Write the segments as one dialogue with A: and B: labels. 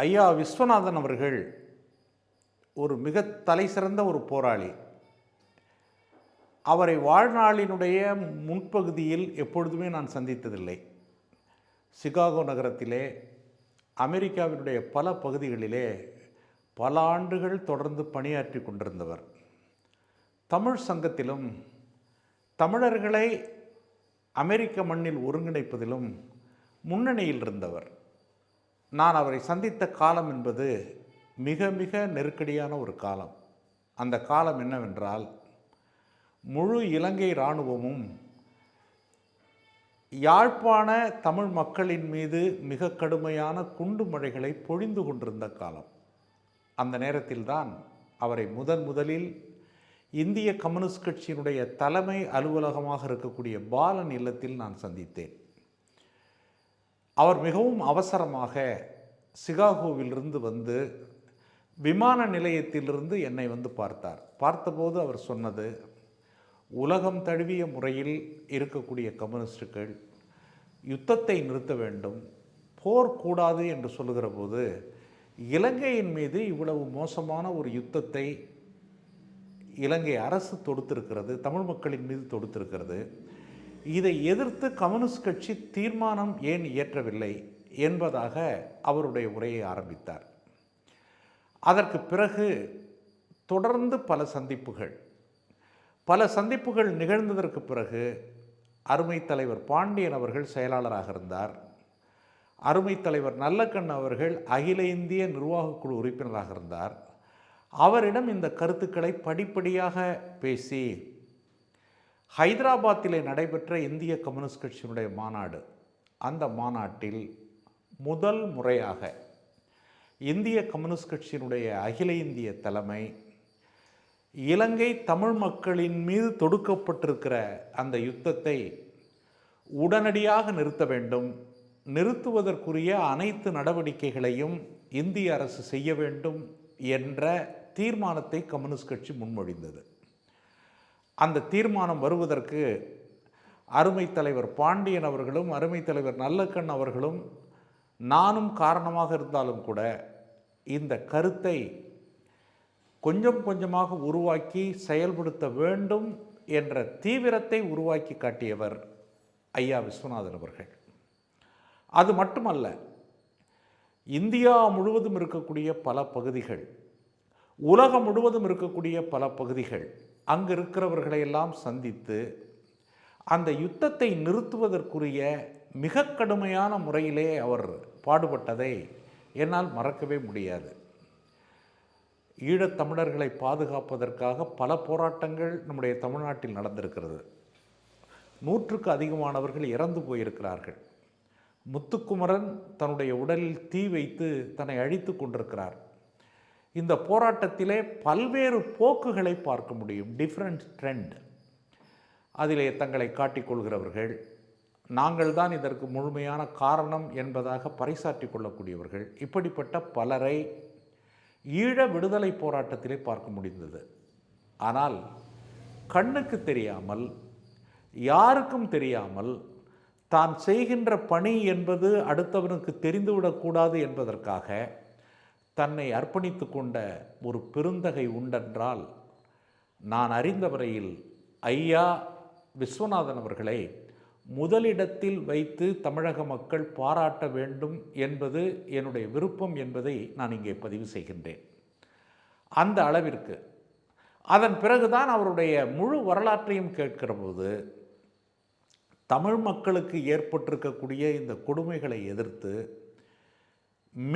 A: ஐயா விஸ்வநாதன் அவர்கள் ஒரு மிக தலைசிறந்த ஒரு போராளி. அவரை வாழ்நாளினுடைய முன்பகுதியில் எப்பொழுதுமே நான் சந்தித்ததில்லை. சிகாகோ நகரத்திலே, அமெரிக்காவினுடைய பல பகுதிகளிலே பல ஆண்டுகள் தொடர்ந்து பணியாற்றி கொண்டிருந்தவர். தமிழ் சங்கத்திலும் தமிழர்களை அமெரிக்க மண்ணில் ஒருங்கிணைப்பதிலும் முன்னணியில் இருந்தவர். நான் அவரை சந்தித்த காலம் என்பது மிக மிக நெருக்கடியான ஒரு காலம். அந்த காலம் என்னவென்றால், முழு இலங்கை இராணுவமும் யாழ்ப்பாண தமிழ் மக்களின் மீது மிக கடுமையான குண்டு மழைகளை பொழிந்து கொண்டிருந்த காலம். அந்த நேரத்தில்தான் அவரை முதலில் இந்திய கம்யூனிஸ்ட் கட்சியினுடைய தலைமை அலுவலகமாக இருக்கக்கூடிய பாலன் இல்லத்தில் நான் சந்தித்தேன். அவர் மிகவும் அவசரமாக சிகாகோவிலிருந்து வந்து விமான நிலையத்திலிருந்து என்னை வந்து பார்த்தார். பார்த்தபோது அவர் சொன்னது, உலகம் தழுவிய முறையில் இருக்கக்கூடிய கம்யூனிஸ்டுகள் யுத்தத்தை நிறுத்த வேண்டும், போர் கூடாது என்று சொல்லுகிற போது, இலங்கையின் மீது இவ்வளவு மோசமான ஒரு யுத்தத்தை இலங்கை அரசு தொடுத்திருக்கிறது, தமிழ் மக்களின் மீது தொடுத்திருக்கிறது. இதை எதிர்த்து கம்யூனிஸ்ட் கட்சி தீர்மானம் ஏன் இயற்றவில்லை என்பதாக அவருடைய உரையை ஆரம்பித்தார். அதற்கு பிறகு தொடர்ந்து பல சந்திப்புகள் நிகழ்ந்ததற்கு பிறகு அருமை தலைவர் பாண்டியன் அவர்கள் செயலாளராக இருந்தார். அருமை தலைவர் நல்லக்கண் அவர்கள் அகில இந்திய நிர்வாகக் குழு உறுப்பினராக இருந்தார். அவரிடம் இந்த கருத்துக்களை படிப்படியாக பேசி, ஹைதராபாத்திலே நடைபெற்ற இந்திய கம்யூனிஸ்ட் கட்சியினுடைய மாநாடு, அந்த மாநாட்டில் முதல் முறையாக இந்திய கம்யூனிஸ்ட் கட்சியினுடைய அகில இந்திய தலைமை இலங்கை தமிழ் மக்களின் மீது தொடுக்கப்பட்டிருக்கிற அந்த யுத்தத்தை உடனடியாக நிறுத்த வேண்டும், நிறுத்துவதற்குரிய அனைத்து நடவடிக்கைகளையும் இந்திய அரசு செய்ய வேண்டும் என்ற தீர்மானத்தை கம்யூனிஸ்ட் கட்சி முன்மொழிந்தது. அந்த தீர்மானம் வருவதற்கு அருமை தலைவர் பாண்டியன் அவர்களும் அருமை தலைவர் நல்லக்கண் அவர்களும் நானும் காரணமாக இருந்தாலும் கூட, இந்த கருத்தை கொஞ்சம் கொஞ்சமாக உருவாக்கி செயல்படுத்த வேண்டும் என்ற தீவிரத்தை உருவாக்கி காட்டியவர் ஐயா விஸ்வநாதன் அவர்கள். அது மட்டுமல்ல, இந்தியா முழுவதும் இருக்கக்கூடிய பல பகுதிகள், உலகம் முழுவதும் இருக்கக்கூடிய பல பகுதிகள், அங்கு இருக்கிறவர்களையெல்லாம் சந்தித்து அந்த யுத்தத்தை நிறுத்துவதற்குரிய மிக கடுமையான முறையிலே அவர் பாடுபட்டதை என்னால் மறக்கவே முடியாது. ஈழத்தமிழர்களை பாதுகாப்பதற்காக பல போராட்டங்கள் நம்முடைய தமிழ்நாட்டில் நடந்திருக்கிறது. 100க்கு அதிகமானவர்கள் இறந்து போயிருக்கிறார்கள். முத்துக்குமரன் தன்னுடைய உடலில் தீ வைத்து தன்னை அழித்து கொண்டிருக்கிறார். இந்த போராட்டத்திலே பல்வேறு போக்குகளை பார்க்க முடியும், டிஃப்ரெண்ட் ட்ரெண்ட். அதிலே தங்களை காட்டிக்கொள்கிறவர்கள், நாங்கள் தான் இதற்கு முழுமையான காரணம் என்பதாக பறைசாற்றி கொள்ளக்கூடியவர்கள், இப்படிப்பட்ட பலரை ஈழ விடுதலை போராட்டத்திலே பார்க்க முடிந்தது. ஆனால் கண்ணுக்கு தெரியாமல், யாருக்கும் தெரியாமல், தான் செய்கின்ற பணி என்பது அடுத்தவனுக்கு தெரிந்துவிடக்கூடாது என்பதற்காக தன்னை அர்ப்பணித்து கொண்ட ஒரு பெருந்தகை உண்டென்றால், நான் அறிந்தவரையில் ஐயா விஸ்வநாதன் அவர்களை முதலிடத்தில் வைத்து தமிழக மக்கள் பாராட்ட வேண்டும் என்பது என்னுடைய விருப்பம் என்பதை நான் இங்கே பதிவு செய்கின்றேன். அந்த அளவிற்கு. அதன் பிறகுதான் அவருடைய முழு வரலாற்றையும் கேட்கிற போது, தமிழ் மக்களுக்கு ஏற்பட்டிருக்கக்கூடிய இந்த கொடுமைகளை எதிர்த்து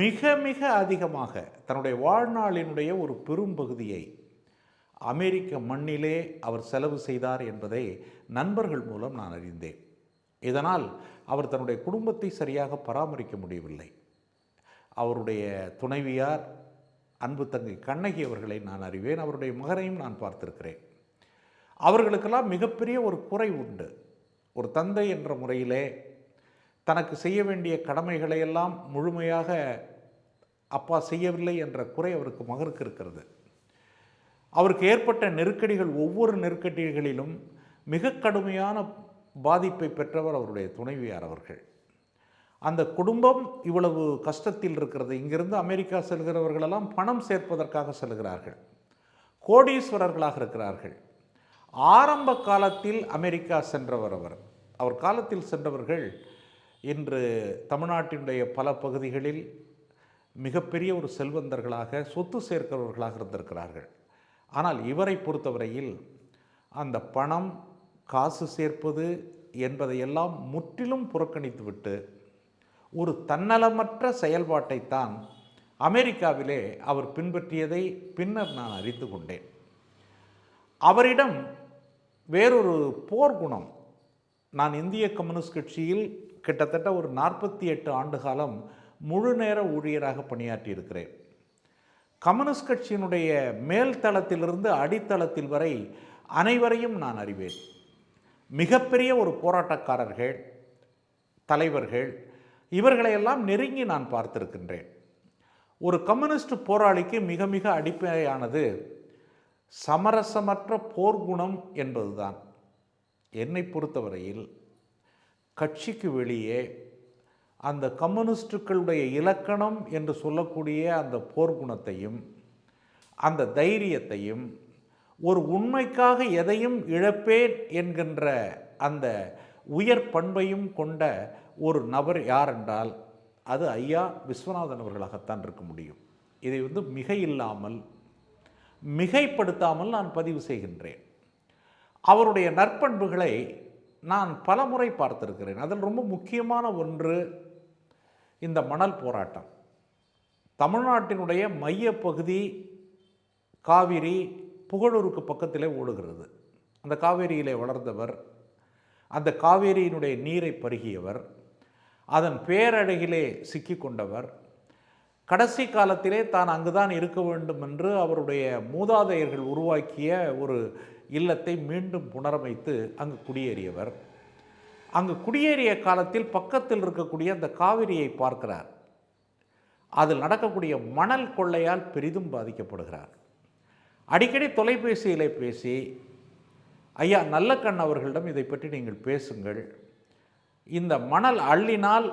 A: மிக மிக அதிகமாக தன்னுடைய வாழ்நாளினுடைய ஒரு பெரும்பகுதியை அமெரிக்க மண்ணிலே அவர் செலவு செய்தார் என்பதை நண்பர்கள் மூலம் நான் அறிந்தேன். இதனால் அவர் தன்னுடைய குடும்பத்தை சரியாக பராமரிக்க முடியவில்லை. அவருடைய துணைவியார் அன்பு தங்கை கண்ணகி அவர்களை நான் அறிவேன். அவருடைய மகனையும் நான் பார்த்திருக்கிறேன். அவர்களுக்கெல்லாம் மிகப்பெரிய ஒரு குறை உண்டு. ஒரு தந்தை என்ற முறையிலே தனக்கு செய்ய வேண்டிய கடமைகளையெல்லாம் முழுமையாக அப்பா செய்யவில்லை என்ற குறை அவருக்கு மகனுக்கு இருக்கிறது. அவருக்கு ஏற்பட்ட நெருக்கடிகள், ஒவ்வொரு நெருக்கடிகளிலும் மிக கடுமையான பாதிப்பை பெற்றவர் அவருடைய துணைவியார் அவர்கள். அந்த குடும்பம் இவ்வளவு கஷ்டத்தில் இருக்கிறது. இங்கிருந்து அமெரிக்கா செல்கிறவர்களெல்லாம் பணம் சேர்ப்பதற்காக செல்கிறார்கள், கோடீஸ்வரர்களாக இருக்கிறார்கள். ஆரம்ப காலத்தில் அமெரிக்கா சென்றவர் அவர் காலத்தில் சென்றவர்கள் இன்று தமிழ்நாட்டினுடைய பல பகுதிகளில் மிகப்பெரிய ஒரு செல்வந்தர்களாக சொத்து சேர்க்கிறவர்களாக இருந்திருக்கிறார்கள். ஆனால் இவரை பொறுத்தவரையில் அந்த பணம், காசு சேர்ப்பது என்பதையெல்லாம் முற்றிலும் புறக்கணித்துவிட்டு ஒரு தன்னலமற்ற செயல்பாட்டைத்தான் அமெரிக்காவிலே அவர் பின்பற்றியதை பின்னர் நான் அறிந்து கொண்டேன். அவரிடம் வேறொரு போர்க்குணம். நான் இந்திய கம்யூனிஸ்ட் கட்சியில் கிட்டத்தட்ட ஒரு 48 ஆண்டு காலம் முழு நேர ஊழியராக பணியாற்றியிருக்கிறேன். கம்யூனிஸ்ட் கட்சியினுடைய மேல்தளத்திலிருந்து அடித்தளத்தில் வரை அனைவரையும் நான் அறிவேன். மிகப்பெரிய ஒரு போராட்டக்காரர்கள், தலைவர்கள், இவர்களையெல்லாம் நெருங்கி நான் பார்த்திருக்கின்றேன். ஒரு கம்யூனிஸ்ட் போராளிக்கு மிக மிக அடிப்படையானது சமரசமற்ற போர்க்குணம் என்பதுதான். என்னை பொறுத்தவரையில் கட்சிக்கு வெளியே அந்த கம்யூனிஸ்டுகளுடைய இலக்கணம் என்று சொல்லக்கூடிய அந்த போர்க்குணத்தையும் அந்த தைரியத்தையும் ஒரு உண்மைக்காக எதையும் இழப்பேன் என்கின்ற அந்த உயர் பண்பையும் கொண்ட ஒரு நபர் யார் என்றால் அது ஐயா விஸ்வநாதன் அவர்களாகத்தான் இருக்க முடியும். இதை மிக இல்லாமல் மிகைப்படுத்தாமல் நான் பதிவு செய்கின்றேன். அவருடைய நற்பண்புகளை நான் பல முறை பார்த்திருக்கிறேன். அதில் ரொம்ப முக்கியமான ஒன்று இந்த மணல் போராட்டம். தமிழ்நாட்டினுடைய மையப்பகுதி காவிரி புகழூருக்கு பக்கத்திலே ஓடுகிறது. அந்த காவேரியிலே வளர்ந்தவர், அந்த காவேரியினுடைய நீரை பருகியவர், அதன் பேரழகிலே சிக்கி கொண்டவர். கடைசி காலத்திலே தான் அங்குதான் இருக்க வேண்டும் என்று அவருடைய மூதாதையர்கள் உருவாக்கிய ஒரு இல்லத்தை மீண்டும் புனரமைத்து அங்கு குடியேறியவர். அங்கு குடியேறிய காலத்தில் பக்கத்தில் இருக்கக்கூடிய அந்த காவிரியை பார்க்கிறார். அதில் நடக்கக்கூடிய மணல் கொள்ளையால் பெரிதும் பாதிக்கப்படுகிறார். அடிக்கடி தொலைபேசியிலே பேசி, ஐயா நல்லக்கண் அவர்களிடம் இதை பற்றி நீங்கள் பேசுங்கள், இந்த மணல் அள்ளினால்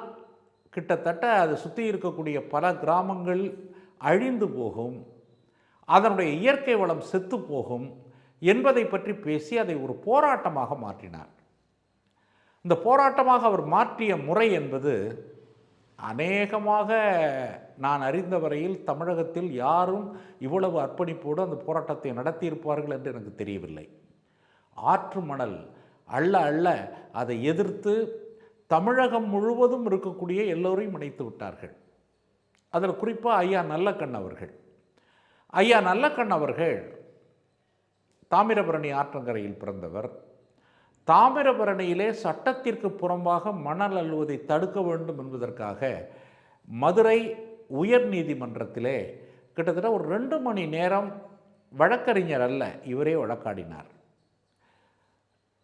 A: கிட்டத்தட்ட அது சுற்றி இருக்கக்கூடிய பல கிராமங்கள் அழிந்து போகும், அதனுடைய இயற்கை வளம் செத்து போகும் என்பதை பற்றி பேசி அதை ஒரு போராட்டமாக மாற்றினார். இந்த போராட்டமாக அவர் மாற்றிய முறை என்பது அநேகமாக நான் அறிந்த வரையில் தமிழகத்தில் யாரும் இவ்வளவு அர்ப்பணிப்போடு அந்த போராட்டத்தை நடத்தியிருப்பார்கள் என்று எனக்கு தெரியவில்லை. ஆற்று மணல் அள்ள அள்ள அதை எதிர்த்து தமிழகம் முழுவதும் இருக்கக்கூடிய எல்லோரையும் இணைத்து விட்டார்கள். அதில் குறிப்பாக ஐயா நல்லக்கண் அவர்கள். ஐயா நல்லக்கண் அவர்கள் தாமிரபரணி ஆற்றங்கரையில் பிறந்தவர். தாமிரபரணியிலே சட்டத்திற்கு புறம்பாக மணல் அள்ளுவதை தடுக்க வேண்டும் என்பதற்காக மதுரை உயர் நீதிமன்றத்திலே கிட்டத்தட்ட ஒரு 2 மணி நேரம் வழக்கறிஞர் அல்ல, இவரே வழக்காடினார்.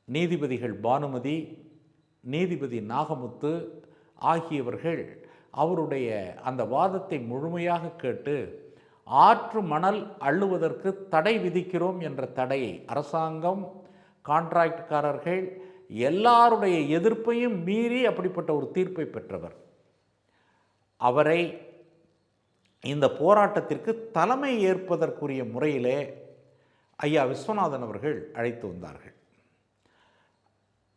A: நீதிபதிகள் பானுமதி, நீதிபதி நாகமுத்து ஆகியவர்கள் அவருடைய அந்த வாதத்தை முழுமையாக கேட்டு ஆற்று மணல் அள்ளுவதற்கு தடை விதிக்கிறோம் என்ற தடையை அரசாங்கம், கான்ட்ராக்ட்காரர்கள் எல்லாருடைய எதிர்ப்பையும் மீறி அப்படிப்பட்ட ஒரு தீர்ப்பை பெற்றவர். அவரை இந்த போராட்டத்திற்கு தலைமை ஏற்பதற்குரிய முறையிலே ஐயா விஸ்வநாதன் அவர்கள் அழைத்து வந்தார்கள்.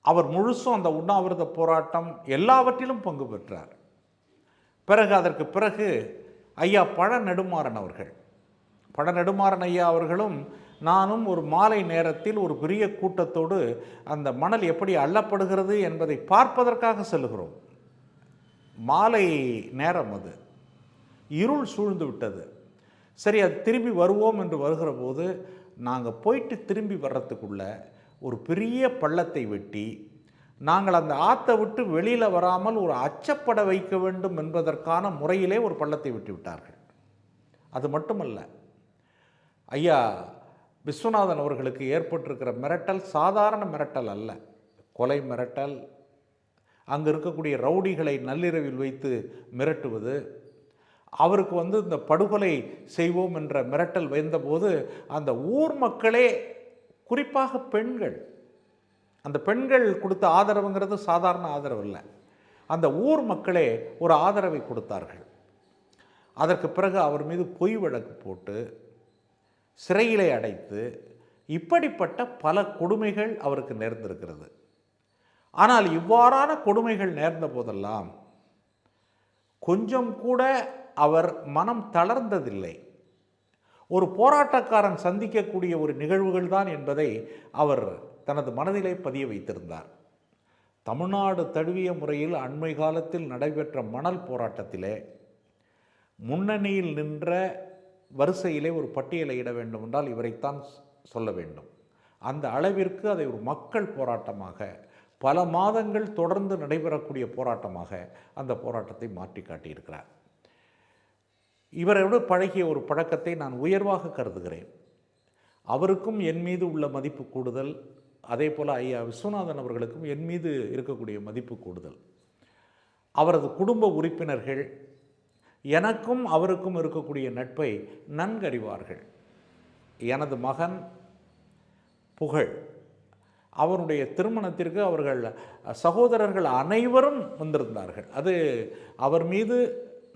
A: அவர் முழுசும் அந்த உண்ணாவிரத போராட்டம் எல்லாவற்றிலும் பங்கு பெற்றார். அதற்கு பிறகு ஐயா பழநெடுமாறன் அவர்கள், பழநெடுமாறன் ஐயா அவர்களும் நானும் ஒரு மாலை நேரத்தில் ஒரு பெரிய கூட்டத்தோடு அந்த மணல் எப்படி அள்ளப்படுகிறது என்பதை பார்ப்பதற்காக செல்கிறோம். மாலை நேரம், அது இருள் சூழ்ந்து விட்டது. சரி, அது திரும்பி வருவோம் என்று வருகிற போது நாங்கள் போயிட்டு திரும்பி வர்றதுக்குள்ள ஒரு பெரிய பள்ளத்தை வெட்டி நாங்கள் அந்த ஆற்றை விட்டு வெளியில் வராமல் ஒரு அச்சப்பட வைக்க வேண்டும் என்பதற்கான முறையிலே ஒரு பள்ளத்தை வெட்டி விட்டார்கள். அது மட்டுமல்ல, ஐயா விஸ்வநாதன் அவர்களுக்கு ஏற்பட்டிருக்கிற மிரட்டல் சாதாரண மிரட்டல் அல்ல. கொலை மிரட்டல், அங்கே இருக்கக்கூடிய ரவுடிகளை நள்ளிரவில் வைத்து மிரட்டுவது, அவருக்கு இந்த படுகொலை செய்வோம் என்ற மிரட்டல் வந்தபோது அந்த ஊர் மக்களே, குறிப்பாக பெண்கள், அந்த பெண்கள் கொடுத்த ஆதரவுங்கிறது சாதாரண ஆதரவு இல்லை. அந்த ஊர் மக்களே ஒரு ஆதரவை கொடுத்தார்கள். அதற்கு பிறகு அவர் மீது பொய் வழக்கு போட்டு சிறையிலே அடைத்து இப்படிப்பட்ட பல கொடுமைகள் அவருக்கு நேர்ந்திருக்கிறது. ஆனால் இவ்வாறான கொடுமைகள் நேர்ந்த போதெல்லாம் கொஞ்சம் கூட அவர் மனம் தளர்ந்ததில்லை. ஒரு போராட்டக்காரன் சந்திக்கக்கூடிய ஒரு நிகழ்வுகள் தான் என்பதை அவர் தனது மனதிலே பதிய வைத்திருந்தார். தமிழ்நாடு தழுவிய முறையில் அண்மை காலத்தில் நடைபெற்ற மணல் போராட்டத்திலே முன்னணியில் நின்ற வரிசையிலே ஒரு பட்டியலை இட வேண்டும் என்றால் இவரைத்தான் சொல்ல வேண்டும். அந்த அளவிற்கு அதை ஒரு மக்கள் போராட்டமாக, பல மாதங்கள் தொடர்ந்து நடைபெறக்கூடிய போராட்டமாக அந்த போராட்டத்தை மாற்றி காட்டியிருக்கிறார். இவரோடு பழகிய ஒரு பழக்கத்தை நான் உயர்வாக கருதுகிறேன். அவருக்கும் என் மீது உள்ள மதிப்பு கூடுதல், அதே போல் ஐயா விஸ்வநாதன் அவர்களுக்கும் என் மீது இருக்கக்கூடிய மதிப்பு கூடுதல். அவரது குடும்ப உறுப்பினர்கள் எனக்கும் அவருக்கும் இருக்கக்கூடிய நட்பை நன்கறிவார்கள். எனது மகன் புகழ், அவருடைய திருமணத்திற்கு அவர்கள் சகோதரர்கள் அனைவரும் வந்திருந்தார்கள். அது அவர் மீது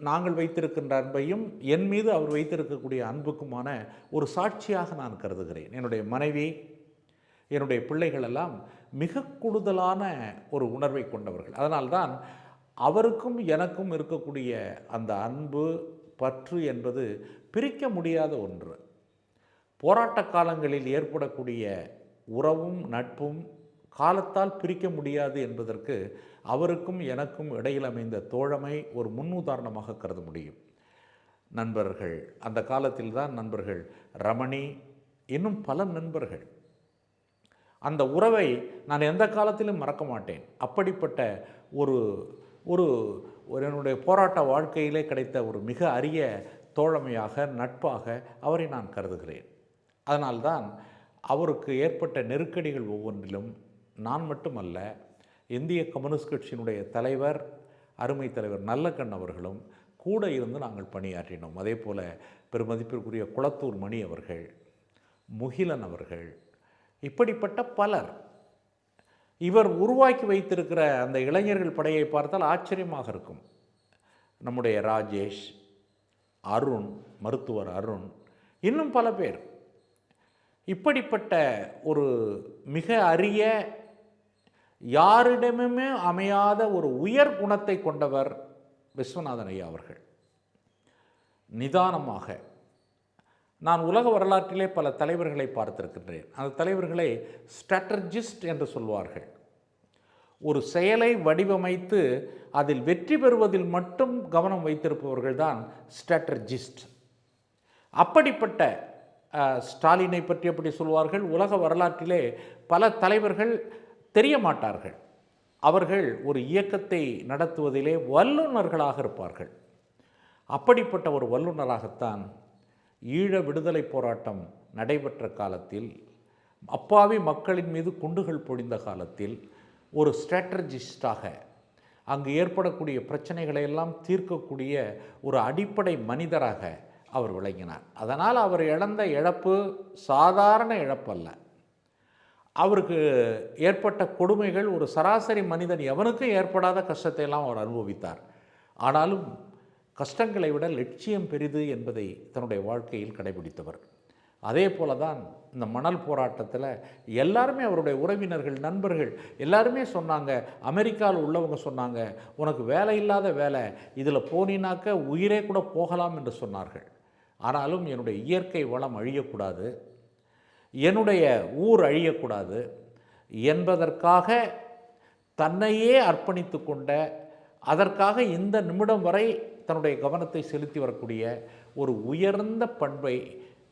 A: நாங்கள் வைத்திருக்கின்ற அன்பையும் என் மீது அவர் வைத்திருக்கக்கூடிய அன்புக்குமான ஒரு சாட்சியாக நான் கருதுகிறேன். என்னுடைய மனைவி, என்னுடைய பிள்ளைகள் எல்லாம் மிக கூடுதலான ஒரு உணர்வை கொண்டவர்கள். அதனால்தான் அவருக்கும் எனக்கும் இருக்கக்கூடிய அந்த அன்பு, பற்று என்பது பிரிக்க முடியாத ஒன்று. போராட்ட காலங்களில் ஏற்படக்கூடிய உறவும் நட்பும் காலத்தால் பிரிக்க முடியாது என்பதற்கு அவருக்கும் எனக்கும் இடையில் அமைந்த தோழமை ஒரு முன்னுதாரணமாக கருத முடியும். நண்பர்கள், அந்த காலத்தில் தான் நண்பர்கள் ரமணி, இன்னும் பல நண்பர்கள். அந்த உறவை நான் எந்த காலத்திலும் மறக்க மாட்டேன். அப்படிப்பட்ட ஒரு ஒரு என்னுடைய போராட்ட வாழ்க்கையிலே கிடைத்த ஒரு மிக அரிய தோழமையாக, நட்பாக அவரை நான் கருதுகிறேன். அதனால்தான் அவருக்கு ஏற்பட்ட நெருக்கடிகள் ஒவ்வொன்றிலும் நான் மட்டுமல்ல, இந்திய கம்யூனிஸ்ட் கட்சியினுடைய தலைவர், அருமை தலைவர் நல்லக்கண் அவர்களும் கூட இருந்து நாங்கள் பணியாற்றினோம். அதே போல் பெருமதிப்பிற்குரிய குளத்தூர் மணி அவர்கள், முகிலன் அவர்கள், இப்படிப்பட்ட பலர். இவர் உருவாக்கி வைத்திருக்கிற அந்த இளைஞர்கள் படையை பார்த்தால் ஆச்சரியமாக இருக்கும். நம்முடைய ராஜேஷ், அருண், மருத்துவர் அருண், இன்னும் பல பேர். இப்படிப்பட்ட ஒரு மிக அரிய, யாரிடமுமே அமையாத ஒரு உயர் குணத்தை கொண்டவர் விஸ்வநாதன் ஐயா அவர்கள். நிதானமாக, நான் உலக வரலாற்றிலே பல தலைவர்களை பார்த்திருக்கின்றேன். அந்த தலைவர்களை ஸ்ட்ராட்டஜிஸ்ட் என்று சொல்வார்கள். ஒரு செயலை வடிவமைத்து அதில் வெற்றி பெறுவதில் மட்டும் கவனம் வைத்திருப்பவர்கள் தான் ஸ்ட்ராட்டஜிஸ்ட். அப்படிப்பட்ட ஸ்டாலினை பற்றி அப்படி சொல்வார்கள். உலக வரலாற்றிலே பல தலைவர்கள் தெரிய மாட்டார்கள். அவர்கள் ஒரு இயக்கத்தை நடத்துவதிலே வல்லுநர்களாக இருப்பார்கள். அப்படிப்பட்ட ஒரு வல்லுநராகத்தான் ஈழ விடுதலை போராட்டம் நடைபெற்ற காலத்தில், அப்பாவி மக்களின் மீது குண்டுகள் பொழிந்த காலத்தில் ஒரு ஸ்ட்ராட்டஜிஸ்டாக, அங்கு ஏற்படக்கூடிய பிரச்சனைகளை எல்லாம் தீர்க்கக்கூடிய ஒரு அடிப்படை மனிதராக அவர் விளங்கினார். அதனால் அவர் இழந்த இழப்பு சாதாரண இழப்பல்ல. அவருக்கு ஏற்பட்ட கொடுமைகள் ஒரு சராசரி மனிதன் எவனுக்கும் ஏற்படாத கஷ்டத்தை எல்லாம் அவர் அனுபவித்தார். ஆனாலும் கஷ்டங்களை விட லட்சியம் பெரிது என்பதை தன்னுடைய வாழ்க்கையில் கடைபிடித்தவர். அதே போல தான் இந்த மணல் போராட்டத்தில் எல்லாருமே, அவருடைய உறவினர்கள், நண்பர்கள் எல்லாருமே சொன்னாங்க, அமெரிக்காவில் உள்ளவங்க சொன்னாங்க, உனக்கு வேலை இல்லாத வேலை, இதில் போனினாக்க உயிரே கூட போகலாம் என்று சொன்னார்கள். ஆனாலும் என்னுடைய இயற்கை வளம் அழியக்கூடாது, என்னுடைய ஊர் அழியக்கூடாது என்பதற்காக தன்னையே அர்ப்பணித்து கொண்ட, அதற்காக இந்த நிமிடம் வரை தன்னுடைய கவனத்தை செலுத்தி வரக்கூடிய ஒரு உயர்ந்த பண்பை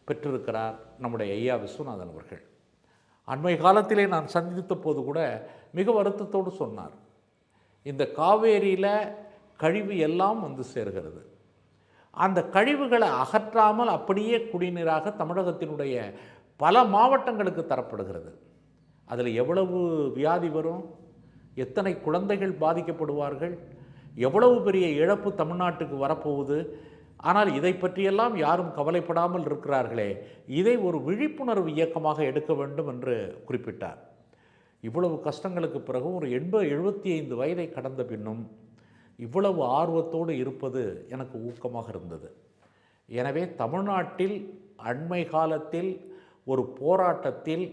A: பெற்றிருக்கிறார் நம்முடைய ஐயா விஸ்வநாதன் அவர்கள். அண்மை காலத்திலே நான் சந்தித்த போது கூட மிக வருத்தத்தோடு சொன்னார், இந்த காவேரியில் கழிவு எல்லாம் வந்து சேர்கிறது, அந்த கழிவுகளை அகற்றாமல் அப்படியே குடிநீராக தமிழகத்தினுடைய பல மாவட்டங்களுக்கு தரப்படுகிறது. அதில் எவ்வளவு வியாதி வரும், எத்தனை குழந்தைகள் பாதிக்கப்படுவார்கள், எவ்வளவு பெரிய இழப்பு தமிழ்நாட்டுக்கு வரப்போகுது. ஆனால் இதை பற்றியெல்லாம் யாரும் கவலைப்படாமல் இருக்கிறார்களே, இதை ஒரு விழிப்புணர்வு இயக்கமாக எடுக்க வேண்டும் என்று குறிப்பிட்டார். இவ்வளவு கஷ்டங்களுக்கு பிறகும் ஒரு 75 வயதை கடந்த பின்னும் இவ்வளவு ஆர்வத்தோடு இருப்பது எனக்கு ஊக்கமாக இருந்தது. எனவே தமிழ்நாட்டில் அண்மை காலத்தில் ஒரு போராட்டத்தில்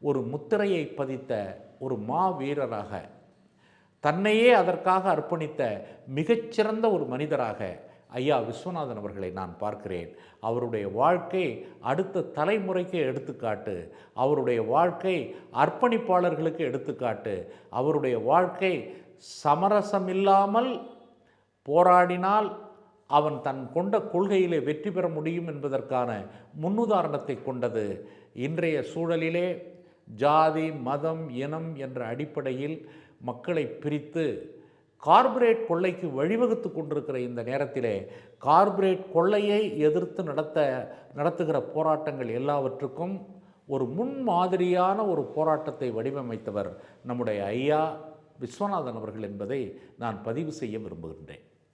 A: ஒரு முத்திரையை பதித்த ஒரு மாவீரராக, தன்னையே அதற்காக அர்ப்பணித்த மிகச்சிறந்த ஒரு மனிதராக ஐயா விஸ்வநாதன் அவர்களை நான் பார்க்கிறேன். அவருடைய வாழ்க்கை அடுத்த தலைமுறைக்கு எடுத்துக்காட்டு, அவருடைய வாழ்க்கை அர்ப்பணிப்பாளர்களுக்கு எடுத்துக்காட்டு, அவருடைய வாழ்க்கை சமரசமில்லாமல் போராடினால் அவன் தன் கொண்ட கொள்கையிலே வெற்றி பெற முடியும் என்பதற்கான முன்னுதாரணத்தை கொண்டது. இன்றைய சூழலிலே ஜாதி, மதம், இனம் என்ற அடிப்படையில் மக்களை பிரித்து கார்ப்பரேட் கொள்ளைக்கு வழிவகுத்து கொண்டிருக்கிற இந்த நேரத்திலே கார்ப்பரேட் கொள்ளையை எதிர்த்து நடத்துகிற போராட்டங்கள் எல்லாவற்றுக்கும் ஒரு முன்மாதிரியான ஒரு போராட்டத்தை வடிவமைத்தவர் நம்முடைய ஐயா விஸ்வநாதன் அவர்கள் என்பதை நான் பதிவு செய்ய விரும்புகின்றேன்.